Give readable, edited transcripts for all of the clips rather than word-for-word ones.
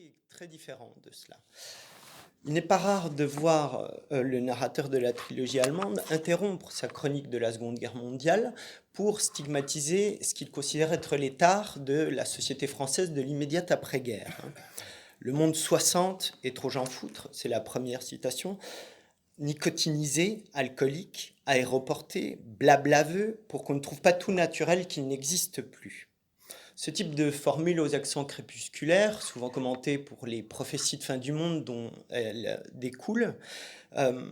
est très différent de cela. Il n'est pas rare de voir le narrateur de la trilogie allemande interrompre sa chronique de la Seconde Guerre mondiale pour stigmatiser ce qu'il considère être l'état de la société française de l'immédiate après-guerre. Le monde 60 est trop j'en foutre, c'est la première citation, nicotinisé, alcoolique, aéroporté, blablaveux, pour qu'on ne trouve pas tout naturel qu'il n'existe plus. Ce type de formule aux accents crépusculaires, souvent commentée pour les prophéties de fin du monde dont elle découle, euh,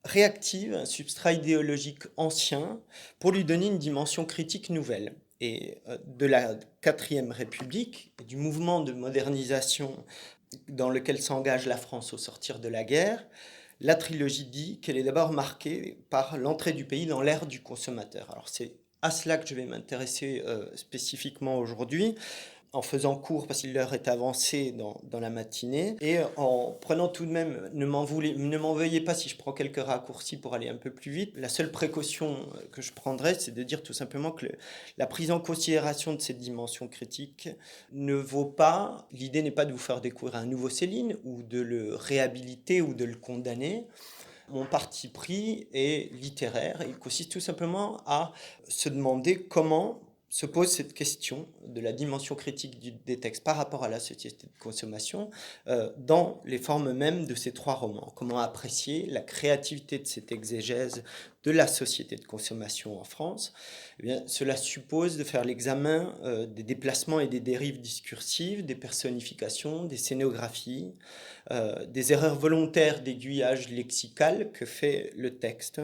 réactive un substrat idéologique ancien pour lui donner une dimension critique nouvelle. Et de la quatrième République, du mouvement de modernisation dans lequel s'engage la France au sortir de la guerre, la trilogie dit qu'elle est d'abord marquée par l'entrée du pays dans l'ère du consommateur. Alors c'est à cela que je vais m'intéresser spécifiquement aujourd'hui, en faisant court parce qu'il l'heure est avancée dans la matinée, et en prenant tout de même, ne m'en veuillez pas si je prends quelques raccourcis pour aller un peu plus vite. La seule précaution que je prendrais, c'est de dire tout simplement que la prise en considération de cette dimension critique ne vaut pas, l'idée n'est pas de vous faire découvrir un nouveau Céline, ou de le réhabiliter ou de le condamner. Mon parti pris est littéraire. Il consiste tout simplement à se demander comment se pose cette question de la dimension critique des textes par rapport à la société de consommation dans les formes mêmes de ces trois romans. Comment apprécier la créativité de cette exégèse de la société de consommation en France. Eh bien, cela suppose de faire l'examen des déplacements et des dérives discursives, des personnifications, des scénographies, des erreurs volontaires d'aiguillage lexical que fait le texte.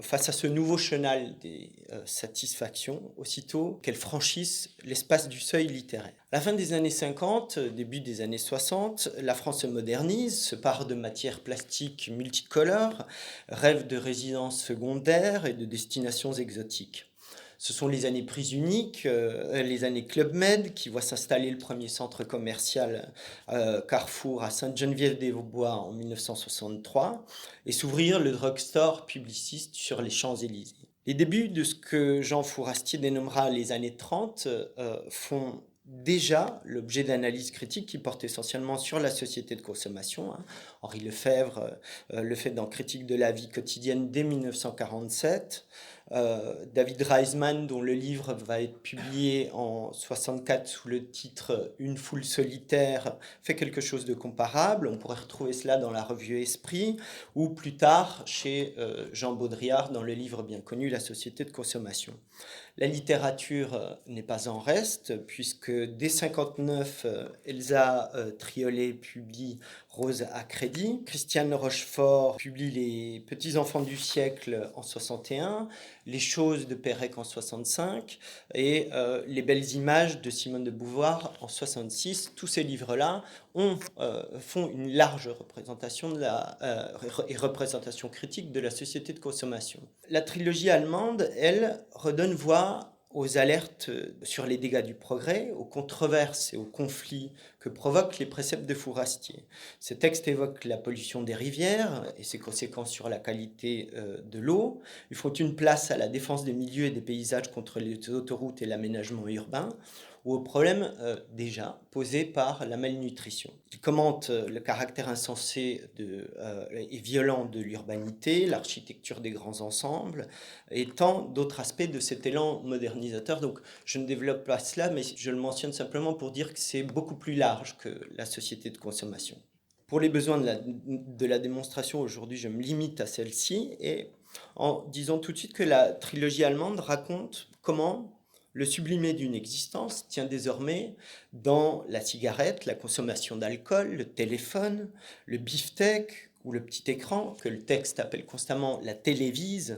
Face à ce nouveau chenal des satisfactions, aussitôt qu'elles franchissent l'espace du seuil littéraire. À la fin des années 50, début des années 60, la France se modernise, se pare de matières plastiques multicolores, rêve de résidences secondaires et de destinations exotiques. Ce sont les années prise unique, les années Club Med, qui voient s'installer le premier centre commercial Carrefour à Sainte-Geneviève-des-Bois en 1963 et s'ouvrir le drugstore Publiciste sur les Champs-Élysées. Les débuts de ce que Jean Fourastier dénommera les années 30 font déjà l'objet d'analyses critiques qui portent essentiellement sur la société de consommation. Henri Lefebvre le fait dans Critique de la vie quotidienne dès 1947. David Reisman, dont le livre va être publié en 64 sous le titre Une foule solitaire, fait quelque chose de comparable. On pourrait retrouver cela dans la revue Esprit, ou plus tard chez Jean Baudrillard dans le livre bien connu La société de consommation. La littérature n'est pas en reste, puisque dès 59, Elsa Triolet publie Rose à crédit. Christiane Rochefort publie Les Petits enfants du siècle en 61, Les choses de Pérec en 65 et Les belles images de Simone de Beauvoir en 66. Tous ces livres-là font une large représentation et représentation critique de la société de consommation. La trilogie allemande, elle, redonne voix aux alertes sur les dégâts du progrès, aux controverses et aux conflits que provoquent les préceptes de Fourastier. Ce texte évoque la pollution des rivières et ses conséquences sur la qualité de l'eau. Ils font une place à la défense des milieux et des paysages contre les autoroutes et l'aménagement urbain, ou aux problèmes déjà posés par la malnutrition. Il commente le caractère insensé et violent de l'urbanité, l'architecture des grands ensembles, et tant d'autres aspects de cet élan modernisateur. Donc je ne développe pas cela, mais je le mentionne simplement pour dire que c'est beaucoup plus large que la société de consommation. Pour les besoins de la démonstration, aujourd'hui, je me limite à celle-ci, et en disant tout de suite que la trilogie allemande raconte comment le sublimé d'une existence tient désormais dans la cigarette, la consommation d'alcool, le téléphone, le beefsteak ou le petit écran, que le texte appelle constamment la télévise.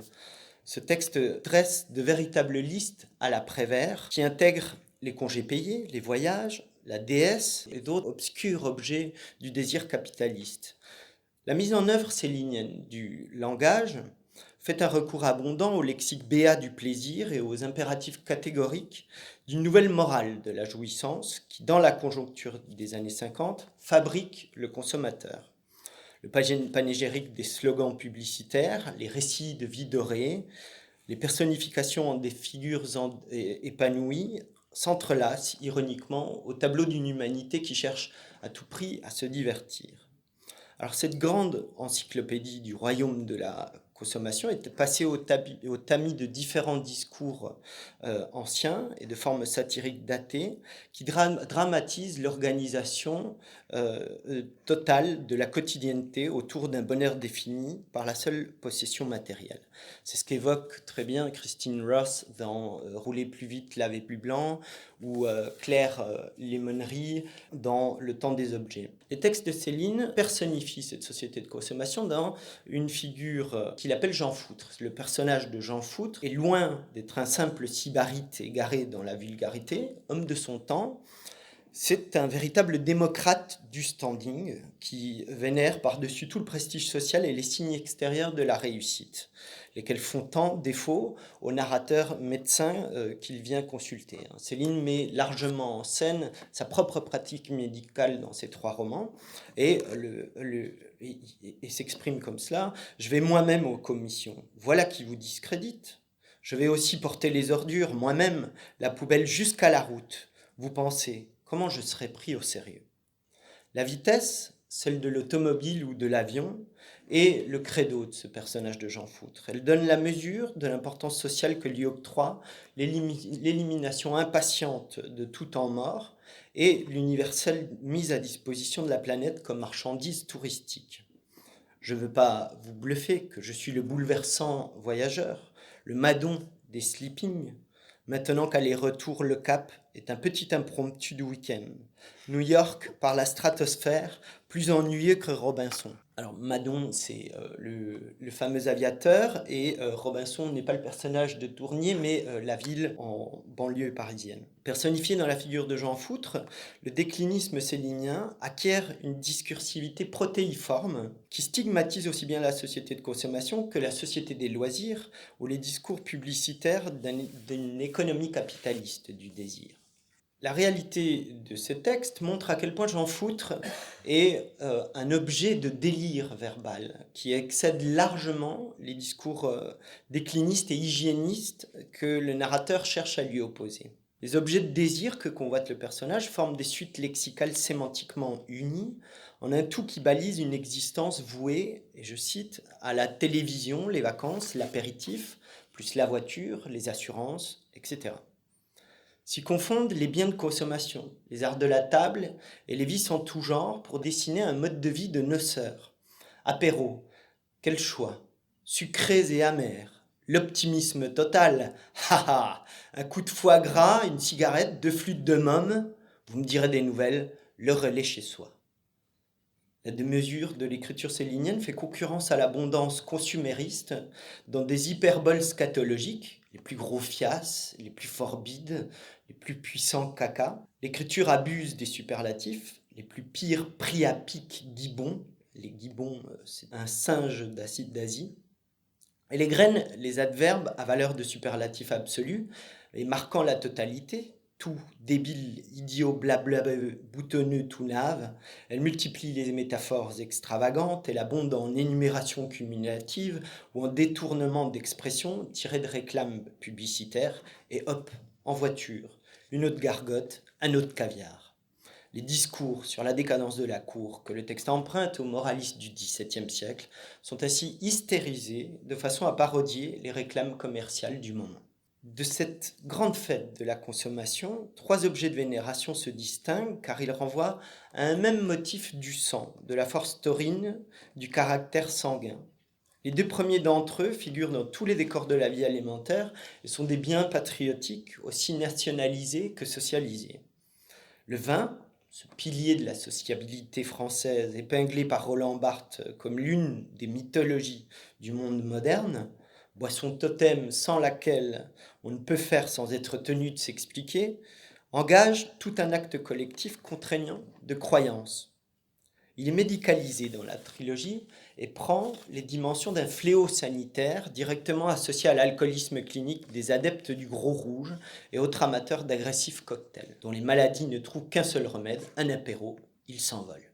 Ce texte dresse de véritables listes à la Prévert qui intègrent les congés payés, les voyages, la déesse et d'autres obscurs objets du désir capitaliste. La mise en œuvre célinienne du langage fait un recours abondant au lexique béat du plaisir et aux impératifs catégoriques d'une nouvelle morale de la jouissance qui, dans la conjoncture des années 50, fabrique le consommateur. Le panégyrique des slogans publicitaires, les récits de vie dorée, les personnifications en des figures épanouies s'entrelacent ironiquement au tableau d'une humanité qui cherche à tout prix à se divertir. Alors cette grande encyclopédie du royaume de la consommation est passée au tamis de différents discours anciens et de formes satiriques datées qui dramatisent l'organisation totale de la quotidienneté autour d'un bonheur défini par la seule possession matérielle. C'est ce qu'évoque très bien Christine Ross dans Rouler plus vite, laver plus blanc, ou Claire Lemonnery dans Le temps des objets. Les textes de Céline personnifient cette société de consommation dans une figure qu'il appelle Jean Foutre. Le personnage de Jean Foutre est loin d'être un simple sybarite égaré dans la vulgarité, homme de son temps. C'est un véritable démocrate du standing qui vénère par-dessus tout le prestige social et les signes extérieurs de la réussite, lesquels font tant défaut au narrateur médecin qu'il vient consulter. Céline met largement en scène sa propre pratique médicale dans ses 3 romans et s'exprime comme cela: « Je vais moi-même aux commissions, voilà qui vous discrédite. Je vais aussi porter les ordures, moi-même, la poubelle jusqu'à la route. Vous pensez, comment je serais pris au sérieux ?» La vitesse, celle de l'automobile ou de l'avion, est le credo de ce personnage de Jean Foutre. Elle donne la mesure de l'importance sociale que lui octroie l'élimination impatiente de tout temps mort et l'universelle mise à disposition de la planète comme marchandise touristique. Je ne veux pas vous bluffer que je suis le bouleversant voyageur, le Madon des sleepings, maintenant qu'aller-retour Le Cap est un petit impromptu du week-end. New York par la stratosphère, plus ennuyeux que Robinson. Alors Madon, c'est le fameux aviateur, et Robinson n'est pas le personnage de Tournier, mais la ville en banlieue parisienne. Personnifié dans la figure de Jean Foutre, le déclinisme célinien acquiert une discursivité protéiforme qui stigmatise aussi bien la société de consommation que la société des loisirs ou les discours publicitaires d'une économie capitaliste du désir. La réalité de ce texte montre à quel point Jean Foutre est un objet de délire verbal qui excède largement les discours déclinistes et hygiénistes que le narrateur cherche à lui opposer. Les objets de désir que convoite le personnage forment des suites lexicales sémantiquement unies en un tout qui balise une existence vouée, et je cite, à la télévision, les vacances, l'apéritif, plus la voiture, les assurances, etc. S'y confondent les biens de consommation, les arts de la table et les vices en tout genre pour dessiner un mode de vie de noceur. Apéro, quel choix, sucrés et amers, l'optimisme total, haha, un coup de foie gras, une cigarette, 2 flûtes de môme, vous me direz des nouvelles, le relais chez soi. La démesure de l'écriture célinienne fait concurrence à l'abondance consumériste dans des hyperboles scatologiques, les plus gros fiasses, les plus forbides, les plus puissants caca. L'écriture abuse des superlatifs, les plus pires priapiques gibbons. Les gibbons, c'est un singe d'acide d'Asie. Et les graines, les adverbes à valeur de superlatif absolu, et marquant la totalité, tout débile, idiot, blablabla, boutonneux, tout nave. Elle multiplie les métaphores extravagantes, elle abonde en énumération cumulative ou en détournement d'expressions tirées de réclames publicitaires, et hop, en voiture, une autre gargote, un autre caviar. Les discours sur la décadence de la cour que le texte emprunte aux moralistes du XVIIe siècle sont ainsi hystérisés de façon à parodier les réclames commerciales du moment. De cette grande fête de la consommation, 3 objets de vénération se distinguent car ils renvoient à un même motif du sang, de la force taurine, du caractère sanguin. Les 2 premiers d'entre eux figurent dans tous les décors de la vie alimentaire et sont des biens patriotiques aussi nationalisés que socialisés. Le vin, ce pilier de la sociabilité française épinglé par Roland Barthes comme l'une des mythologies du monde moderne, boisson totem sans laquelle on ne peut faire sans être tenu de s'expliquer, engage tout un acte collectif contraignant de croyance. Il est médicalisé dans la trilogie et prend les dimensions d'un fléau sanitaire directement associé à l'alcoolisme clinique des adeptes du gros rouge et autres amateurs d'agressifs cocktails, dont les maladies ne trouvent qu'un seul remède, un apéro, ils s'envolent.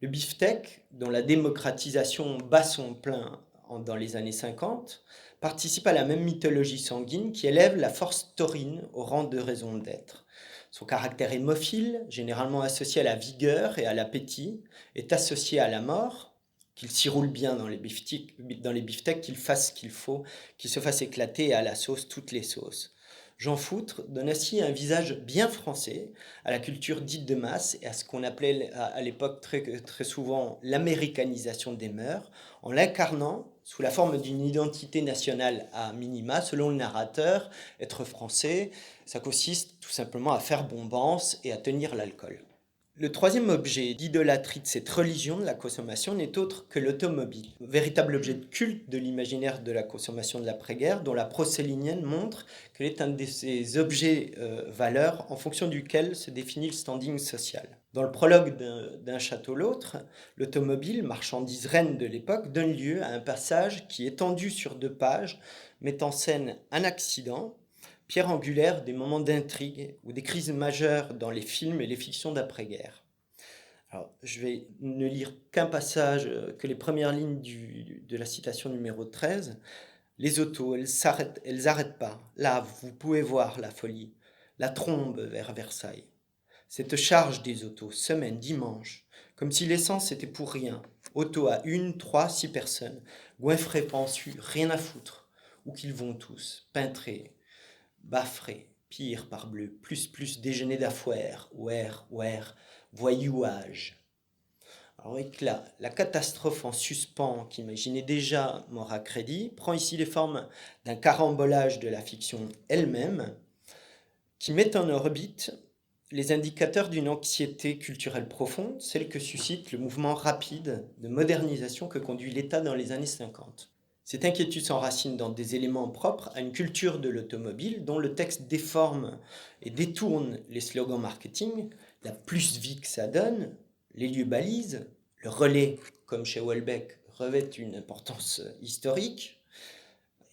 Le beefsteak, dont la démocratisation bat son plein dans les années 50, participe à la même mythologie sanguine qui élève la force taurine au rang de raison d'être. Son caractère hémophile, généralement associé à la vigueur et à l'appétit, est associé à la mort, qu'il s'y roule bien dans les beefsteaks, qu'il fasse ce qu'il faut, qu'il se fasse éclater à la sauce toutes les sauces. Jean Foutre donne ainsi un visage bien français à la culture dite de masse et à ce qu'on appelait à l'époque très souvent l'américanisation des mœurs, en l'incarnant sous la forme d'une identité nationale à minima, selon le narrateur. Être français, ça consiste tout simplement à faire bombance et à tenir l'alcool. Le troisième objet d'idolâtrie de cette religion de la consommation n'est autre que l'automobile, véritable objet de culte de l'imaginaire de la consommation de l'après-guerre, dont la Procélinienne montre qu'elle est un de ces objets valeurs en fonction duquel se définit le standing social. Dans le prologue d'un château l'autre, l'automobile, marchandise reine de l'époque, donne lieu à un passage qui, étendu sur 2 pages, met en scène un accident, pierre angulaire des moments d'intrigue ou des crises majeures dans les films et les fictions d'après-guerre. Alors, je vais ne lire qu'un passage, que les premières lignes de la citation numéro 13. Les autos, elles arrêtent pas. Là, vous pouvez voir la folie. La trombe vers Versailles. Cette charge des autos, semaine, dimanche, comme si l'essence était pour rien. Auto à 1, 3, 6 personnes. Goinfrés, pensus, rien à foutre. Où qu'ils vont tous, peintrés, baffré, pire parbleu, plus déjeuner d'affaires, ouer, voyouage. Alors avec la catastrophe en suspens qu'imaginait déjà Maura Credy prend ici les formes d'un carambolage de la fiction elle-même qui met en orbite les indicateurs d'une anxiété culturelle profonde, celle que suscite le mouvement rapide de modernisation que conduit l'État dans les années 50. Cette inquiétude s'enracine dans des éléments propres à une culture de l'automobile dont le texte déforme et détourne les slogans marketing, la plus vie que ça donne, les lieux balises, le relais, comme chez Houellebecq, revêt une importance historique,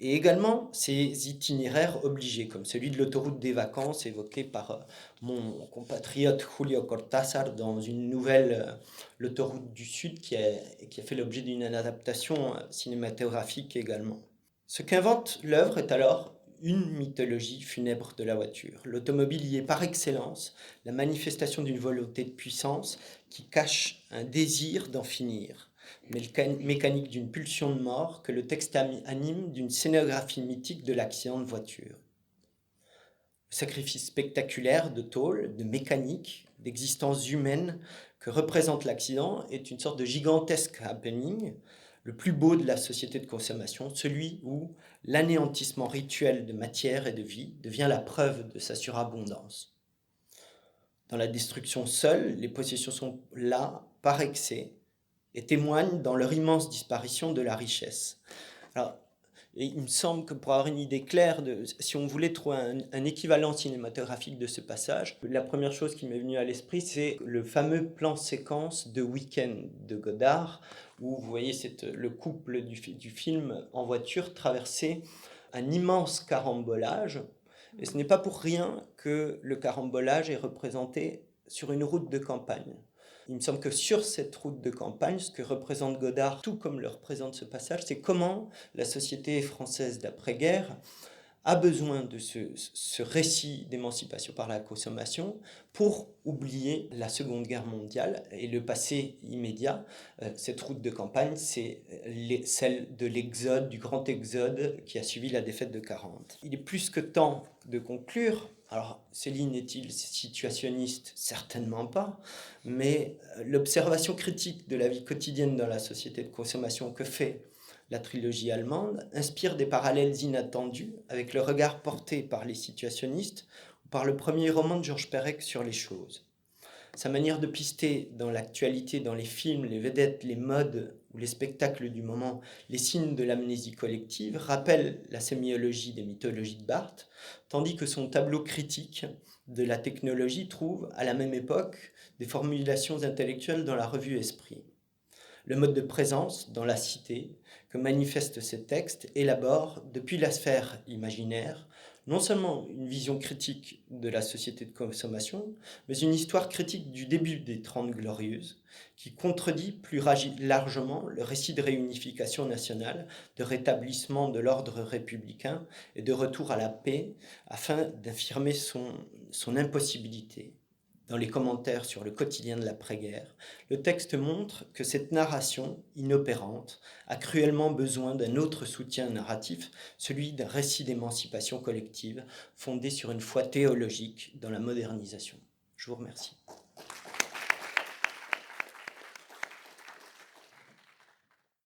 et également ces itinéraires obligés, comme celui de l'autoroute des vacances évoqué par mon compatriote Julio Cortázar dans une nouvelle, L'autoroute du Sud, qui a fait l'objet d'une adaptation cinématographique également. Ce qu'invente l'œuvre est alors une mythologie funèbre de la voiture. L'automobile y est par excellence la manifestation d'une volonté de puissance qui cache un désir d'en finir, mécanique d'une pulsion de mort que le texte anime d'une scénographie mythique de l'accident de voiture. Le sacrifice spectaculaire de tôle, de mécanique, d'existence humaine que représente l'accident est une sorte de gigantesque happening, le plus beau de la société de consommation, celui où l'anéantissement rituel de matière et de vie devient la preuve de sa surabondance. Dans la destruction seule, les possessions sont là par excès et témoignent dans leur immense disparition de la richesse. Alors, il me semble que pour avoir une idée claire, si on voulait trouver un équivalent cinématographique de ce passage, la première chose qui m'est venue à l'esprit, c'est le fameux plan séquence de Week-end de Godard, où vous voyez le couple du film en voiture traverser un immense carambolage. Et ce n'est pas pour rien que le carambolage est représenté sur une route de campagne. Il me semble que sur cette route de campagne, ce que représente Godard, tout comme le représente ce passage, c'est comment la société française d'après-guerre a besoin de ce récit d'émancipation par la consommation pour oublier la Seconde Guerre mondiale et le passé immédiat. Cette route de campagne, c'est celle de l'exode, du grand exode qui a suivi la défaite de 40. Il est plus que temps de conclure. Alors, Céline est-il situationniste? Certainement pas, mais l'observation critique de la vie quotidienne dans la société de consommation que fait la trilogie allemande inspire des parallèles inattendus avec le regard porté par les situationnistes ou par le premier roman de Georges Perec sur les choses. Sa manière de pister dans l'actualité, dans les films, les vedettes, les modes ou les spectacles du moment, les signes de l'amnésie collective, rappelle la sémiologie des mythologies de Barthes, tandis que son tableau critique de la technologie trouve, à la même époque, des formulations intellectuelles dans la revue Esprit. Le mode de présence dans la cité que manifestent ces textes élabore, depuis la sphère imaginaire, non seulement une vision critique de la société de consommation, mais une histoire critique du début des Trente Glorieuses, qui contredit plus largement le récit de réunification nationale, de rétablissement de l'ordre républicain et de retour à la paix, afin d'affirmer son impossibilité. Dans les commentaires sur le quotidien de l'après-guerre, le texte montre que cette narration, inopérante, a cruellement besoin d'un autre soutien narratif, celui d'un récit d'émancipation collective fondé sur une foi théologique dans la modernisation. Je vous remercie.